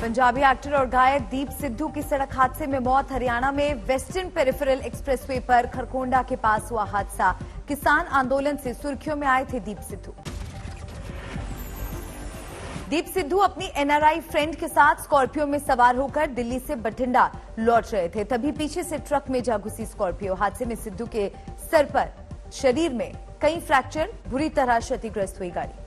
Punjabi actor और गायक दीप सिद्धू की सड़क हादसे में मौत। हरियाणा में वेस्टर्न पेरिफेरल एक्सप्रेसवे पर खरकोंडा के पास हुआ हादसा। किसान आंदोलन से सुर्खियों में आए थे दीप सिद्धू। दीप सिद्धू अपनी एनआरआई फ्रेंड के साथ स्कॉर्पियो में सवार होकर दिल्ली से बठिंडा लौट रहे थे, तभी पीछे से ट्रक में जा घुसी स्कॉर्पियो। हादसे में सिद्धू के सर पर, शरीर में कई फ्रैक्चर, बुरी तरह क्षतिग्रस्त हुई गाड़ी।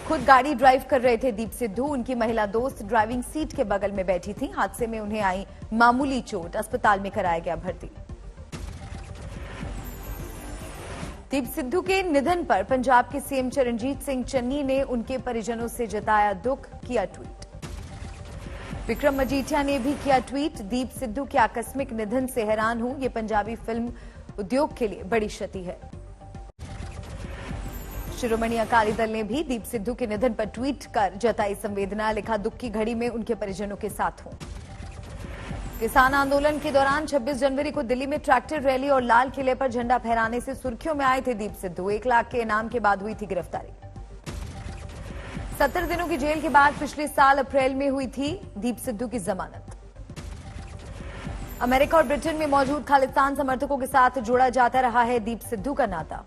खुद गाड़ी ड्राइव कर रहे थे दीप सिद्धू। उनकी महिला दोस्त ड्राइविंग सीट के बगल में बैठी थी। हादसे में उन्हें आई मामूली चोट, अस्पताल में कराया गया भर्ती। दीप सिद्धू के निधन पर पंजाब के सीएम चरणजीत सिंह चन्नी ने उनके परिजनों से जताया दुख, किया ट्वीट। विक्रम मजीठिया ने भी किया ट्वीट। दीप सिद्धू के आकस्मिक निधन से हैरान हूं, ये पंजाबी फिल्म उद्योग के लिए बड़ी क्षति है। शिरोमणि अकाली दल ने भी दीप सिद्धू के निधन पर ट्वीट कर जताई संवेदना। लिखा, दुख की घड़ी में उनके परिजनों के साथ हूं। किसान आंदोलन के दौरान 26 जनवरी को दिल्ली में ट्रैक्टर रैली और लाल किले पर झंडा फहराने से सुर्खियों में आए थे दीप सिद्धू। 1 लाख के इनाम के बाद हुई थी गिरफ्तारी। 70 दिनों की जेल के बाद पिछले साल अप्रैल में हुई थी दीप सिद्धू की जमानत। अमेरिका और ब्रिटेन में मौजूद खालिस्तान समर्थकों के साथ जोड़ा जाता रहा है दीप सिद्धू का नाता।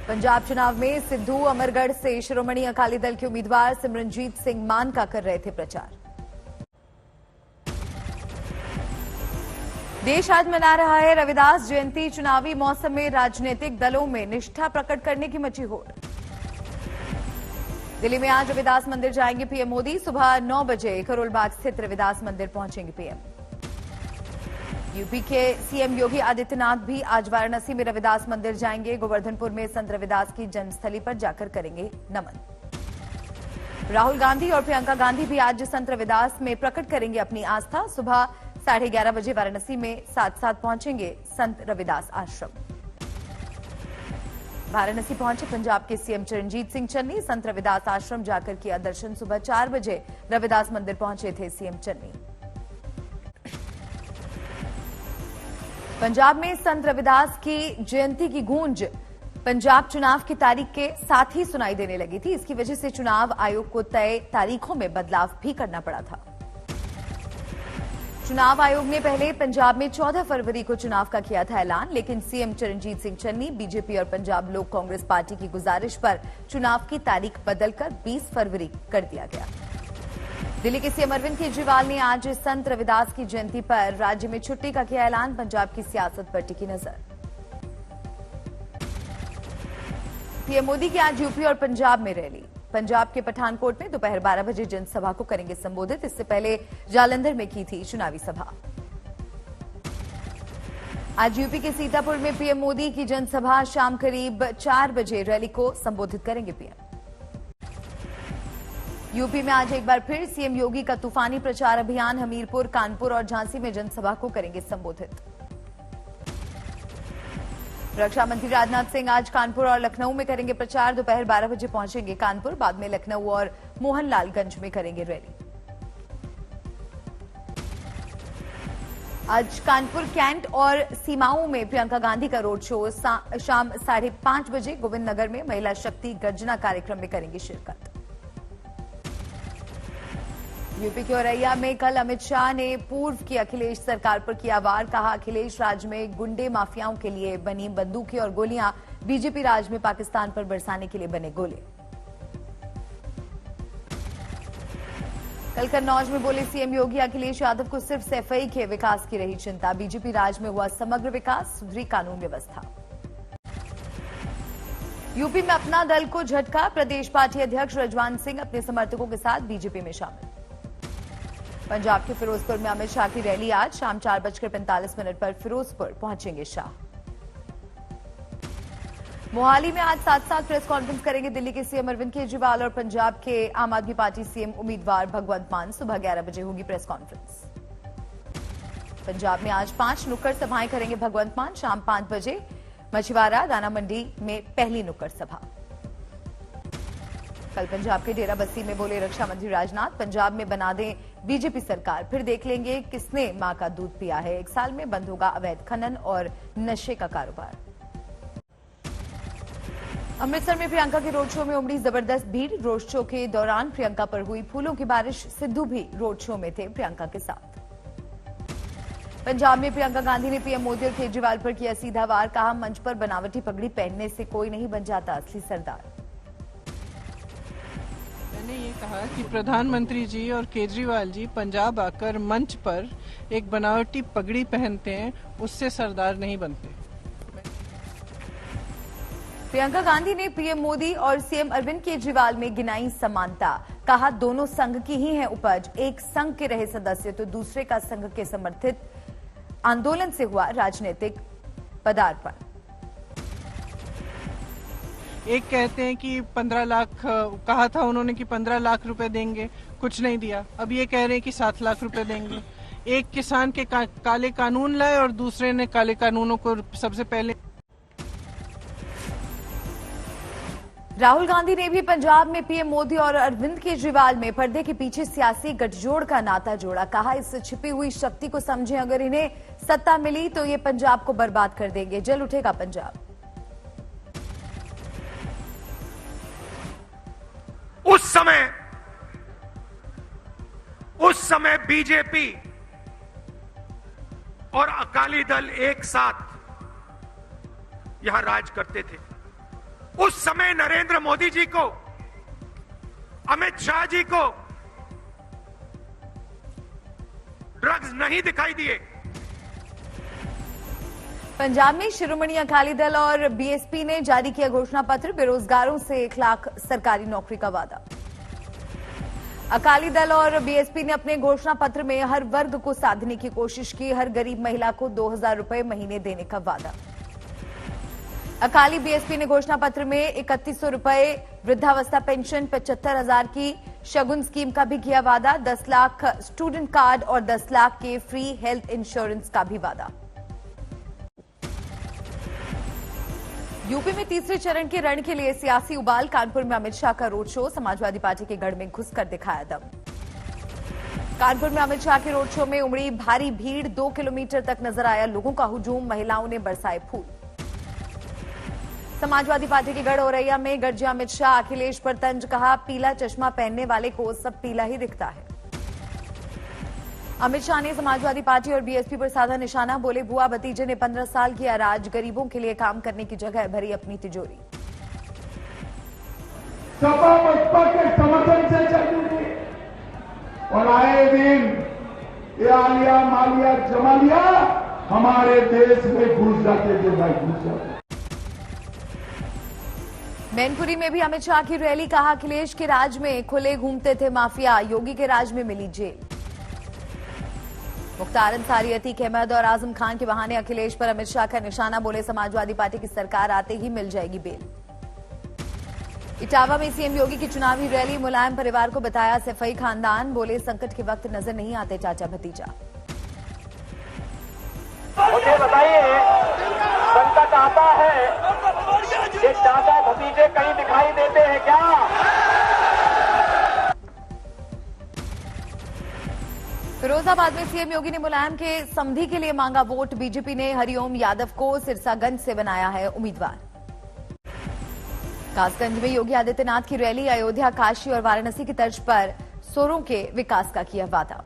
पंजाब चुनाव में सिद्धू अमरगढ़ से शिरोमणि अकाली दल के उम्मीदवार सिमरनजीत सिंह मान का कर रहे थे प्रचार। देश आज मना रहा है रविदास जयंती। चुनावी मौसम में राजनीतिक दलों में निष्ठा प्रकट करने की मची होड़। दिल्ली में आज रविदास मंदिर जाएंगे पीएम मोदी। सुबह 9 बजे करोल बाग स्थित रविदास मंदिर पहुंचेंगे पीएम। यूपी के सीएम योगी आदित्यनाथ भी आज वाराणसी में रविदास मंदिर जाएंगे। गोवर्धनपुर में संत रविदास की जन्मस्थली पर जाकर करेंगे नमन। राहुल गांधी और प्रियंका गांधी भी आज संत रविदास में प्रकट करेंगे अपनी आस्था। सुबह 11:30 बजे वाराणसी में साथ साथ पहुंचेंगे संत रविदास आश्रम। वाराणसी पहुंचे पंजाब के सीएम चरणजीत सिंह चन्नी। संत रविदास आश्रम जाकर किया दर्शन। सुबह 4 बजे रविदास मंदिर पहुंचे थे सीएम चन्नी। पंजाब में संत रविदास की जयंती की गूंज पंजाब चुनाव की तारीख के साथ ही सुनाई देने लगी थी। इसकी वजह से चुनाव आयोग को तय तारीखों में बदलाव भी करना पड़ा था। चुनाव आयोग ने पहले पंजाब में 14 फरवरी को चुनाव का किया था ऐलान, लेकिन सीएम चरणजीत सिंह चन्नी, बीजेपी और पंजाब लोक कांग्रेस पार्टी की गुजारिश पर चुनाव की तारीख बदलकर 20 फरवरी कर दिया गया। दिल्ली के सीएम अरविंद केजरीवाल ने आज संत रविदास की जयंती पर राज्य में छुट्टी का किया ऐलान। पंजाब की सियासत पर टिकी नजर। पीएम मोदी की आज यूपी और पंजाब में रैली। पंजाब के पठानकोट में दोपहर 12 बजे जनसभा को करेंगे संबोधित। इससे पहले जालंधर में की थी चुनावी सभा। आज यूपी के सीतापुर में पीएम मोदी की जनसभा। शाम करीब 4 बजे रैली को संबोधित करेंगे पीएम। यूपी में आज एक बार फिर सीएम योगी का तूफानी प्रचार अभियान। हमीरपुर, कानपुर और झांसी में जनसभा को करेंगे संबोधित। रक्षा मंत्री राजनाथ सिंह आज कानपुर और लखनऊ में करेंगे प्रचार। दोपहर 12 बजे पहुंचेंगे कानपुर, बाद में लखनऊ और मोहनलालगंज में करेंगे रैली। आज कानपुर, कैंट और सीमाओं में प्रियंका गांधी का रोड शो। शाम 5:30 बजे गोविंद नगर में महिला शक्ति गर्जना कार्यक्रम में करेंगी शिरकत। यूपी के औरैया में कल अमित शाह ने पूर्व की अखिलेश सरकार पर किया वार। कहा, अखिलेश राज में गुंडे माफियाओं के लिए बनी बंदूकें और गोलियां बीजेपी राज में पाकिस्तान पर बरसाने के लिए बने गोले। कल कन्नौज में बोले सीएम योगी, अखिलेश यादव को सिर्फ सैफई के विकास की रही चिंता। बीजेपी राज में हुआ समग्र विकास, सुधरी कानून व्यवस्था। यूपी में अपना दल को झटका। प्रदेश पार्टी अध्यक्ष रजवान सिंह अपने समर्थकों के साथ बीजेपी में शामिल। पंजाब के फिरोजपुर में अमित शाह की रैली आज। शाम 4:45 पर फिरोजपुर पहुंचेंगे शाह। मोहाली में आज साथ प्रेस कॉन्फ्रेंस करेंगे दिल्ली के सीएम अरविंद केजरीवाल और पंजाब के आम आदमी पार्टी सीएम उम्मीदवार भगवंत मान। सुबह 11 बजे होगी प्रेस कॉन्फ्रेंस। पंजाब में आज 5 नुक्कड़ सभाएं करेंगे भगवंत मान। शाम 5 बजे मछुआरा दाना मंडी में पहली नुक्कड़ सभा। कल पंजाब के डेरा बस्सी में बोले रक्षा मंत्री राजनाथ, पंजाब में बना दें बीजेपी सरकार, फिर देख लेंगे किसने मां का दूध पिया है। 1 साल में बंद होगा अवैध खनन और नशे का कारोबार। अमृतसर में प्रियंका के रोड शो में उमड़ी जबरदस्त भीड़। रोड शो के दौरान प्रियंका पर हुई फूलों की बारिश। सिद्धू भी रोड शो में थे प्रियंका के साथ। पंजाब में प्रियंका गांधी ने पीएम मोदी और केजरीवाल पर किया सीधा वार। कहा, मंच पर बनावटी पगड़ी पहनने से कोई नहीं बन जाता असली सरदार। मैंने ये कहा कि प्रधानमंत्री जी और केजरीवाल जी पंजाब आकर मंच पर एक बनावटी पगड़ी पहनते हैं, उससे सरदार नहीं बनते। प्रियंका गांधी ने पीएम मोदी और सीएम अरविंद केजरीवाल में गिनाई समानता। कहा, दोनों संघ की ही है उपज। एक संघ के रहे सदस्य तो दूसरे का संघ के समर्थित आंदोलन से हुआ राजनीतिक पदार्पण। एक कहते हैं कि 15 लाख कहा था उन्होंने कि 15 लाख रुपए देंगे, कुछ नहीं दिया। अब ये कह रहे हैं कि 7 लाख रुपए देंगे। एक किसान के काले कानून लाए और दूसरे ने काले कानूनों को सबसे पहले। राहुल गांधी ने भी पंजाब में पीएम मोदी और अरविंद केजरीवाल में पर्दे के पीछे सियासी गठजोड़ का नाता जोड़ा। कहा, इस छिपी हुई शक्ति को समझें। अगर इन्हें सत्ता मिली तो ये पंजाब को बर्बाद कर देंगे। जल उठेगा पंजाब। उस समय बीजेपी और अकाली दल एक साथ यहां राज करते थे। उस समय नरेंद्र मोदी जी को, अमित शाह जी को ड्रग्स नहीं दिखाई दिए। पंजाब में शिरोमणि अकाली दल और बीएसपी ने जारी किया घोषणा पत्र। बेरोजगारों से 1 लाख सरकारी नौकरी का वादा। अकाली दल और बीएसपी ने अपने घोषणा पत्र में हर वर्ग को साधने की कोशिश की। हर गरीब महिला को 2000 रुपए महीने देने का वादा। अकाली बीएसपी ने घोषणा पत्र में 3100 रुपए वृद्धावस्था पेंशन, 75,000 की शगुन स्कीम का भी किया वादा। 10 लाख स्टूडेंट कार्ड और 10 लाख के फ्री हेल्थ इंश्योरेंस का भी वादा। यूपी में तीसरे चरण के रण के लिए सियासी उबाल। कानपुर में अमित शाह का रोड शो। समाजवादी पार्टी के गढ़ में घुसकर दिखाया दम। कानपुर में अमित शाह के रोड शो में उमड़ी भारी भीड़। 2 किलोमीटर तक नजर आया लोगों का हुजूम। महिलाओं ने बरसाए फूल। समाजवादी पार्टी के गढ़ औरैया में गरजे अमित शाह। अखिलेश पर तंज। कहा, पीला चश्मा पहनने वाले को सब पीला ही दिखता है। अमित शाह ने समाजवादी पार्टी और बीएसपी पर साधा निशाना। बोले, बुआ भतीजे ने 15 साल किया राज। गरीबों के लिए काम करने की जगह भरी अपनी तिजोरी। सपा बसपा के समर्थन से चलती थी और आए दिन ये आलिया मालिया जमालिया हमारे देश में घुस जाते थे भाई, घुस जाते। मैनपुरी में भी अमित शाह की रैली। कहा, अखिलेश के राज में खुले घूमते थे माफिया। योगी के राज में मिली जेल। मुख्तार अंसारी, अतीक अहमद और आजम खान के बहाने अखिलेश पर अमित शाह का निशाना। बोले, समाजवादी पार्टी की सरकार आते ही मिल जाएगी बेल। इटावा में सीएम योगी की चुनावी रैली। मुलायम परिवार को बताया सफाई खानदान। बोले, संकट के वक्त नजर नहीं आते चाचा भतीजा। मुझे बताइए, संकट आता है, ये चाचा भतीजे कहीं दिखाई देते हैं क्या? फिरोजाबाद में सीएम योगी ने मुलायम के समधी के लिए मांगा वोट। बीजेपी ने हरिओम यादव को सिरसागंज से बनाया है उम्मीदवार। कासगंज में योगी आदित्यनाथ की रैली। अयोध्या, काशी और वाराणसी की तर्ज पर सोरों के विकास का किया वादा।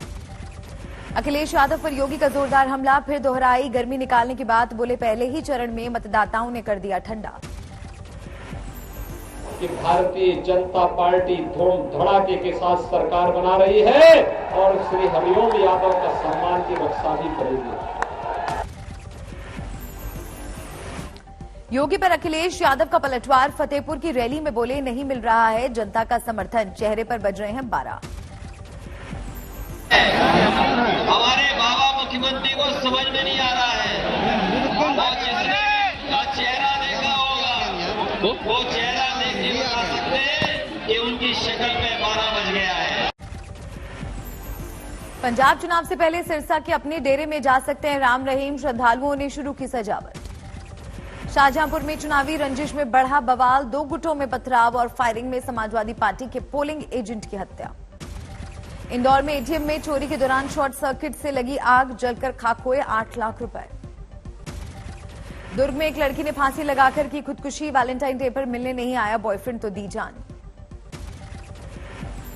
अखिलेश यादव पर योगी का जोरदार हमला। फिर दोहराई गर्मी निकालने की बात। बोले, पहले ही चरण में मतदाताओं ने कर दिया ठंडा। कि भारतीय जनता पार्टी धूम धड़ाके के साथ सरकार बना रही है और श्री हरिओम यादव का सम्मान की रक्षा भी करेगी। योगी पर अखिलेश यादव का पलटवार। फतेहपुर की रैली में बोले, नहीं मिल रहा है जनता का समर्थन। चेहरे पर बज रहे हैं 12। हमारे बाबा मुख्यमंत्री को समझ में नहीं आ रहा है और जिसने चेहरा देखा होगा वो चेहरा देख के बता सकते हैं कि उनकी शक्ल में 12 बज गया है। पंजाब चुनाव से पहले सिरसा के अपने डेरे में जा सकते हैं राम रहीम। श्रद्धालुओं ने शुरू की सजावट। शाहजहांपुर में चुनावी रंजिश में बढ़ा बवाल। 2 गुटों में पथराव और फायरिंग में समाजवादी पार्टी के पोलिंग एजेंट की हत्या। इंदौर में एटीएम में चोरी के दौरान शॉर्ट सर्किट से लगी आग। जलकर खाक हुए 8 लाख रुपए। दुर्ग में एक लड़की ने फांसी लगाकर की खुदकुशी। वैलेंटाइन डे पर मिलने नहीं आया बॉयफ्रेंड तो दी जान।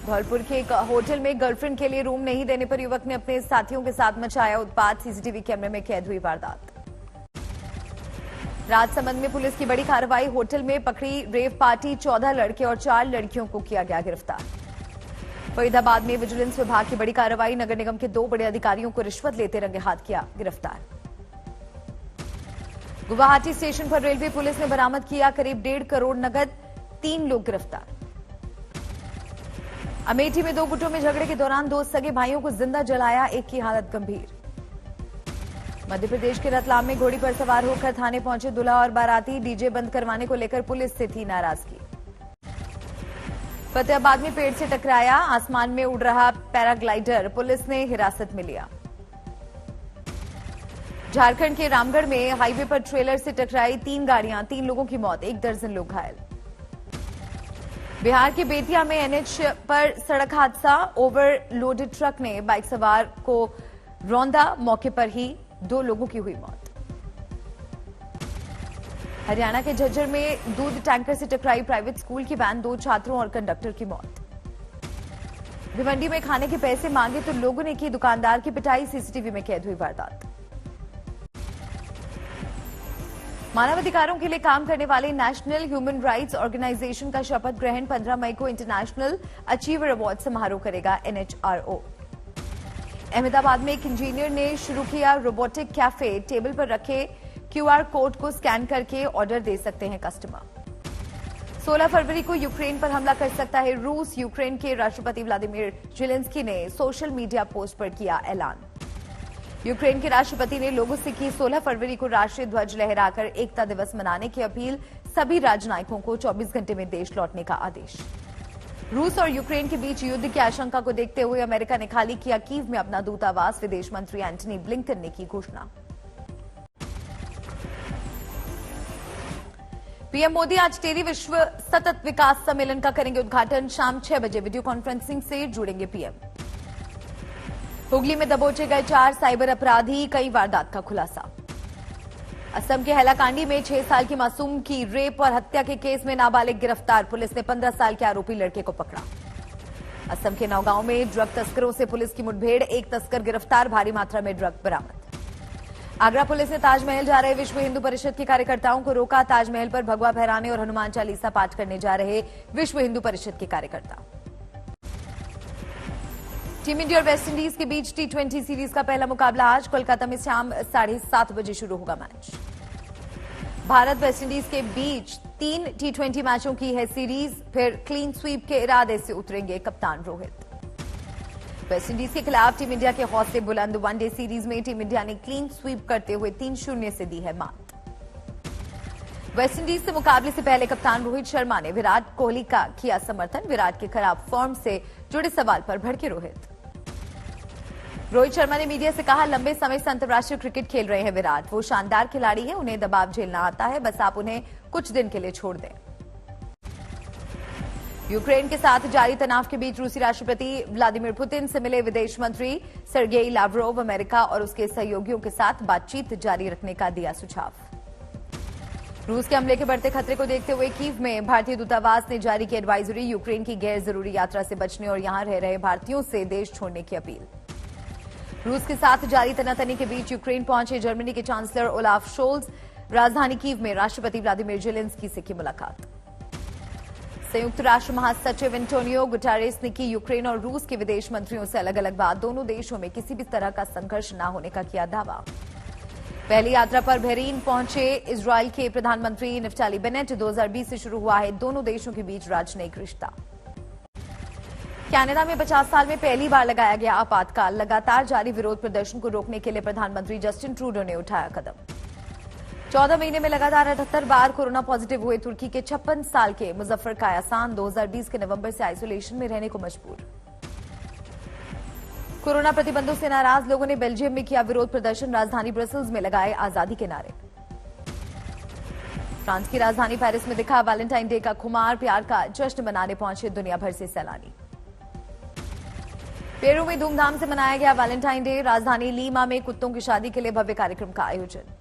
धौलपुर के एक होटल में गर्लफ्रेंड के लिए रूम नहीं देने पर युवक ने अपने साथियों के साथ मचाया उत्पात। सीसीटीवी कैमरे में कैद हुई वारदात। राजसमंद में पुलिस की बड़ी कार्रवाई। होटल में पकड़ी रेव पार्टी। 14 लड़के और 4 लड़कियों को किया गया गिरफ्तार। फरीदाबाद में विजिलेंस विभाग की बड़ी कार्रवाई। नगर निगम के 2 बड़े अधिकारियों को रिश्वत लेते रंगे हाथ किया गिरफ्तार। गुवाहाटी स्टेशन पर रेलवे पुलिस ने बरामद किया करीब 1.5 करोड़ नकद। 3 लोग गिरफ्तार। अमेठी में 2 गुटों में झगड़े के दौरान 2 सगे भाइयों को जिंदा जलाया। एक की हालत गंभीर। मध्य प्रदेश के रतलाम में घोड़ी पर सवार होकर थाने पहुंचे दूल्हा और बाराती। डीजे बंद करवाने को लेकर पुलिस से थी नाराजगी। फतेहाबाद में पेड़ से टकराया। आसमान में उड़ रहा पैराग्लाइडर पुलिस ने हिरासत में लिया। झारखंड के रामगढ़ में हाईवे पर ट्रेलर से टकराई 3 गाड़ियां। 3 लोगों की मौत, 1 दर्जन लोग घायल। बिहार के बेतिया में एनएच पर सड़क हादसा। ओवरलोडेड ट्रक ने बाइक सवार को रौंदा। मौके पर ही 2 लोगों की हुई मौत। हरियाणा के झज्जर में दूध टैंकर से टकराई प्राइवेट स्कूल की वैन। 2 छात्रों और कंडक्टर की मौत। भिवंडी में खाने के पैसे मांगे तो लोगों ने की दुकानदार की पिटाई। सीसीटीवी में कैद हुई वारदात। मानवाधिकारों के लिए काम करने वाले नेशनल ह्यूमन राइट्स ऑर्गेनाइजेशन का शपथ ग्रहण 15 मई को इंटरनेशनल अचीवर अवार्ड समारोह करेगा एनएचआरओ। अहमदाबाद में एक इंजीनियर ने शुरू किया रोबोटिक कैफे। टेबल पर रखे क्यूआर कोड को स्कैन करके ऑर्डर दे सकते हैं कस्टमर। 16 फरवरी को यूक्रेन पर हमला कर सकता है रूस। यूक्रेन के राष्ट्रपति व्लादिमीर जेलेंस्की ने सोशल मीडिया पोस्ट पर किया ऐलान। यूक्रेन के राष्ट्रपति ने लोगों से की 16 फरवरी को राष्ट्रीय ध्वज लहराकर एकता दिवस मनाने की अपील। सभी राजनयिकों को 24 घंटे में देश लौटने का आदेश। रूस और यूक्रेन के बीच युद्ध की आशंका को देखते हुए अमेरिका ने खाली किया कीव में अपना दूतावास। विदेश मंत्री एंटनी ब्लिंकन ने की घोषणा। पीएम मोदी आज टेरी विश्व सतत विकास सम्मेलन का करेंगे उद्घाटन। शाम 6 बजे वीडियो कॉन्फ्रेंसिंग से जुड़ेंगे पीएम। हुगली में दबोचे गए 4 साइबर अपराधी। कई वारदात का खुलासा। असम के हैलाकांडी में 6 साल की मासूम की रेप और हत्या के केस में नाबालिग गिरफ्तार। पुलिस ने 15 साल के आरोपी लड़के को पकड़ा। असम के नौगांव में ड्रग तस्करों से पुलिस की मुठभेड़। 1 तस्कर गिरफ्तार। भारी मात्रा में ड्रग बरामद। आगरा पुलिस ने ताजमहल जा रहे विश्व हिंदू परिषद के कार्यकर्ताओं को रोका। ताजमहल पर भगवा फहराने और हनुमान चालीसा पाठ करने जा रहे विश्व हिंदू परिषद के कार्यकर्ता। टीम इंडिया और वेस्टइंडीज के बीच T20 सीरीज का पहला मुकाबला आज कोलकाता में शाम 7:30 बजे शुरू होगा मैच। भारत वेस्टइंडीज के बीच 3 T20 मैचों की है सीरीज। फिर क्लीन स्वीप के इरादे से उतरेंगे कप्तान रोहित। वेस्टइंडीज के खिलाफ टीम इंडिया के हौसले बुलंद। वनडे सीरीज में टीम इंडिया ने क्लीन स्वीप करते हुए 3-0 से दी है मात। वेस्टइंडीज से मुकाबले से पहले कप्तान रोहित शर्मा ने विराट कोहली का किया समर्थन। विराट के खराब फॉर्म से जुड़े सवाल पर भड़के रोहित शर्मा ने मीडिया से कहा, लंबे समय से अंतर्राष्ट्रीय क्रिकेट खेल रहे हैं विराट। वो शानदार खिलाड़ी है, उन्हें दबाव झेलना आता है, बस आप उन्हें कुछ दिन के लिए छोड़ दें। यूक्रेन के साथ जारी तनाव के बीच रूसी राष्ट्रपति व्लादिमीर पुतिन से मिले विदेश मंत्री सर्गेई लावरोव। अमेरिका और उसके सहयोगियों के साथ बातचीत जारी रखने का दिया सुझाव। रूस के हमले के बढ़ते खतरे को देखते हुए कीव में भारतीय दूतावास ने जारी की एडवाइजरी। यूक्रेन की गैर जरूरी यात्रा से बचने और यहां रह रहे भारतीयों से देश छोड़ने की अपील। रूस के साथ जारी तनातनी के बीच यूक्रेन पहुंचे जर्मनी के चांसलर ओलाफ शोल्ज। राजधानी कीव में राष्ट्रपति व्लादिमीर जेलेंस्की से की मुलाकात। संयुक्त राष्ट्र महासचिव एंटोनियो गुटेरेस ने की यूक्रेन और रूस के विदेश मंत्रियों से अलग अलग बात। दोनों देशों में किसी भी तरह का संघर्ष न होने का किया दावा। पहली यात्रा पर बहरीन पहुंचे इजरायल के प्रधानमंत्री नफ्ताली बेनेट। 2020 से शुरू हुआ है दोनों देशों के बीच राजनयिक रिश्ता। कनाडा में 50 साल में पहली बार लगाया गया आपातकाल। लगातार जारी विरोध प्रदर्शन को रोकने के लिए प्रधानमंत्री जस्टिन ट्रूडो ने उठाया कदम। 14 महीने में लगातार 78 बार कोरोना पॉजिटिव हुए तुर्की के 56 साल के मुजफ्फर कायासान 2020 के नवंबर से आइसोलेशन में रहने को मजबूर। कोरोना प्रतिबंधों से नाराज लोगों ने बेल्जियम में किया विरोध प्रदर्शन। राजधानी ब्रसेल्स में लगाए आजादी के नारे। फ्रांस की राजधानी पेरिस में दिखा वैलेंटाइन डे का खुमार। प्यार का जश्न मनाने पहुंचे दुनिया भर से सैलानी। पेरू में धूमधाम से मनाया गया वैलेंटाइन डे। राजधानी लीमा में कुत्तों की शादी के लिए भव्य कार्यक्रम का आयोजन।